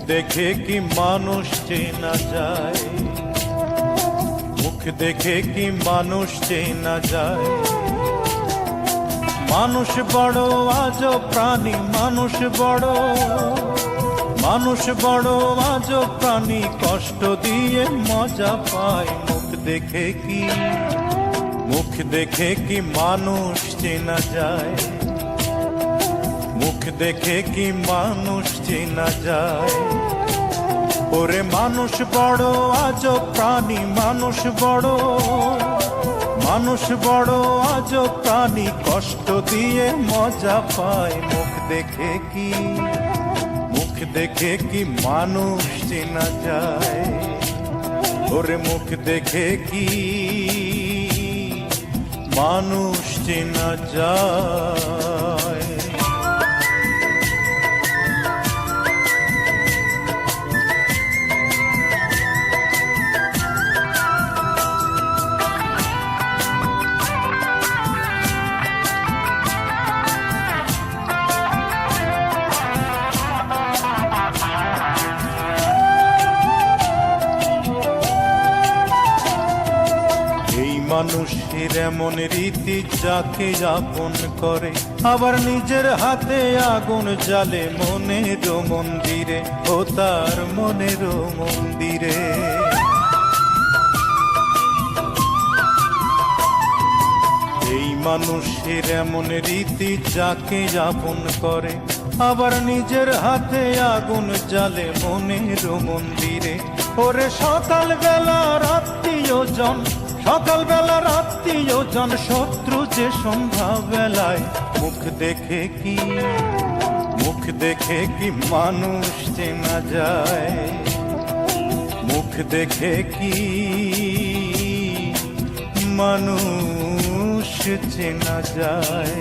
দেখে কি মানুষ চেনা যায়, মুখ দেখে কি মানুষ চেনা যায়। মানুষ বড় আজব প্রাণী, মানুষ বড় আজব প্রাণী, কষ্ট দিয়ে মজা পায়। মুখ দেখে কি মানুষ চেনা যায়, মুখ দেখে কি মানুষ চেনা যায়। ওরে মানুষ বড় আজব প্রাণী, মানুষ বড় আজব প্রাণী, কষ্ট দিয়ে মজা পায়। মুখ দেখে কি মানুষ চেনা যায়। ওরে মুখ দেখে কি মানুষ চেনা যায়। মানুষের এমন রীতি, যাকে আপন করে আবার নিজের হাতে আগুন জ্বালে মনের মন্দিরে, ও তার মনের মন্দিরে। এই মানুষের এমন রীতি, যাকে আপন করে আবার নিজের হাতে আগুন জ্বালে মনের মন্দিরে। ওরে সকালবেলা রাত্রিজন, সকালবেলা রাত্রিজন, শত্রু যে সন্ধ্যাবেলায়। মুখ দেখে কি মানুষ চেনা যায়, মুখ দেখে কি মানুষ চেনা যায়।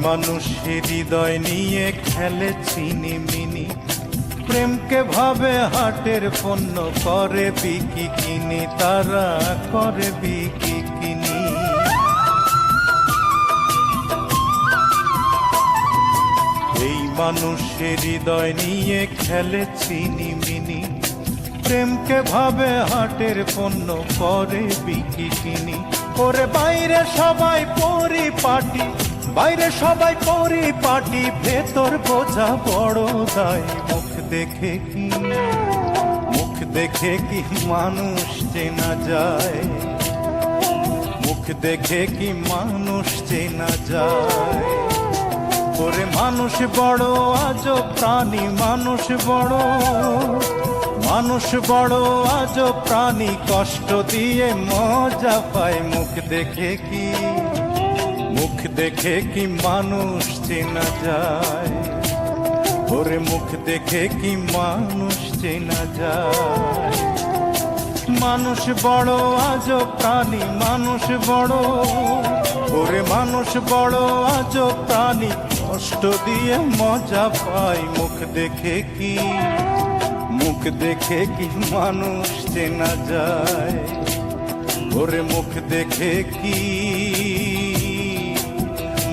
মানুষের হৃদয় নিয়ে খেলে চিনিমিনি, প্রেমকে ভাবে হাটের পণ্য, করে বিকি কিনি, তারা করে বিকি কিনি। এই মানুষের হৃদয় নিয়ে খেলে চিনিমিনি, প্রেমকে ভাবে হাটের পণ্য, করে বিকি কিনি। ওরে বাইরে সবাই পরিপাটি, বাইরে সবাই পরিপাটি, ভেতর বোঝা বড় দায়। মুখ দেখে কি মানুষ চেনা যায়, মুখ দেখে কি মানুষ চেনা যায়। ওরে মানুষ বড় আজব প্রাণী, মানুষ বড় আজব প্রাণী, কষ্ট দিয়ে মজা পায়। মুখ দেখে কি মানুষ চেনা যায়। ওরে মুখ দেখে কি মানুষ চেনা যায়। মানুষ বড় আজব প্রাণী, মানুষ বড়, ওরে মানুষ বড় আজব প্রাণী, কষ্ট দিয়ে মজা পায়। মুখ দেখে কি মানুষ চেনা যায়। ওরে মুখ দেখে কি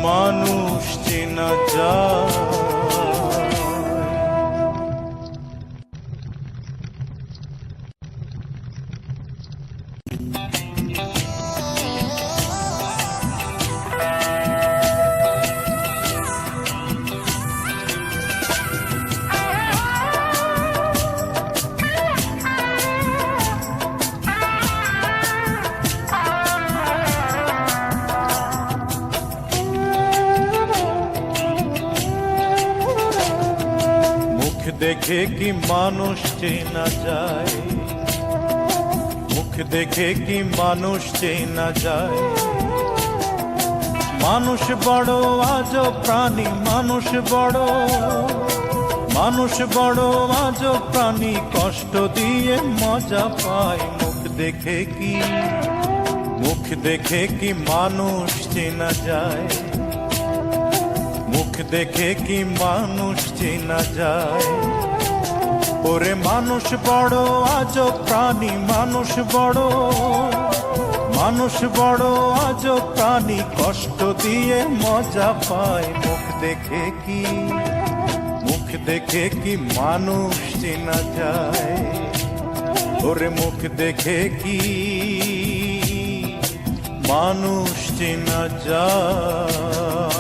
মানুষ চেনা যায়। দেখে কি মানুষ চেনা যায়, মুখ দেখে কি মানুষ চেনা যায়। মানুষ বড় আজব প্রাণী, মানুষ বড় আজব প্রাণী, কষ্ট দিয়ে মজা পায়। মুখ মুখ দেখে কি মানুষ চেনা যায়, মুখ দেখে কি মানুষ চেনা যায়। ওরে মানুষ বড় আজব প্রাণী, মানুষ বড়, মানুষ বড় আজব প্রাণী, কষ্ট দিয়ে মজা পায়। মুখ দেখে কি, মুখ দেখে কি মানুষ চেনা যায়। ওরে মুখ দেখে কি মানুষ চেনা যায়।